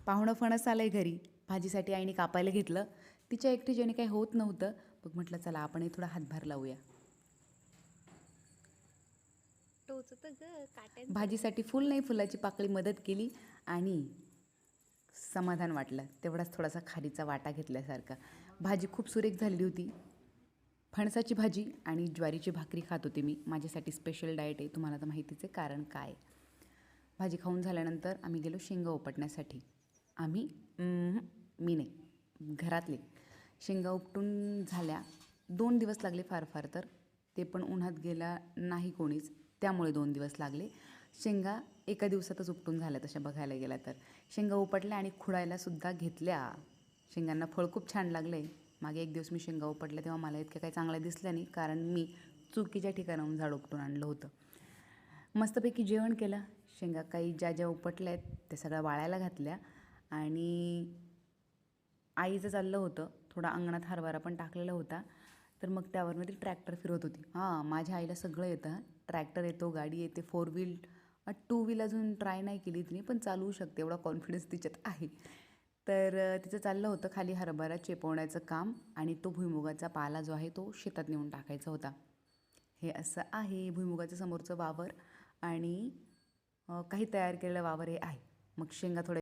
पाहुणं फणस आलं आहे घरी. भाजीसाठी आईने कापायला घेतलं. तिच्या एकटीच्याने काही होत नव्हतं. मग म्हटलं चला आपणही थोडा हातभार लावूया. टोचत ग काट्यांचं. भाजीसाठी फुल नाही फुलाची पाकळी मदत केली आणि समाधान वाटलं. तेवढाच थोडासा खारीचा वाटा घेतल्यासारखा. भाजी खूप सुरेख झालेली होती. फणसाची भाजी आणि ज्वारीची भाकरी खात होते मी. माझ्यासाठी स्पेशल डाएट आहे. तुम्हाला तर माहितीच आहे कारण काय. भाजी खाऊन झाल्यानंतर आम्ही गेलो शेंगा उपटण्यासाठी. मी नाही, घरातले. शेंगा उपटून झाल्या. 2 दिवस लागले फार फार तर. ते पण उन्हात गेला नाही कोणीच, त्यामुळे 2 दिवस लागले. शेंगा एका दिवसातच उपटून झाल्या तशा बघायला गेला तर. शेंगा उपटल्या आणि खुडायलासुद्धा घेतल्या. शेंगांना फळ खूप छान लागलं आहे. मागे एक दिवस मी शेंगा उपटल्या तेव्हा मला इतक्या काही चांगल्या दिसल्या नाही, कारण मी चुकीच्या ठिकाणाहून झाड उपटून आणलं होतं. मस्तपैकी जेवण केलं. शेंगा काही ज्या ज्या उपटल्या आहेत त्या सगळ्या वाळायला घातल्या आणि आईचं चाललं होतं, थोडा अंगणात हरभरा पण टाकलेला होता, तर मग त्यावरनं ती ट्रॅक्टर फिरवत होती. माझ्या आईला सगळं येतं. ट्रॅक्टर येतो, गाडी येते, 4 व्हील, 2 व्हील अजून ट्राय नाही केली तिने, पण चालवू शकते एवढा कॉन्फिडन्स तिच्यात आहे. तर तिचं चाललं होतं खाली हरभरा चेपवण्याचं काम आणि तो भुईमुगाचा पाला जो आहे तो शेतात नेऊन टाकायचा होता. हे असं आहे भुईमुगाचं समोरचं वावर आणि काही तयार केलेलं वावर हे आहे. मग शेंगा थोड्या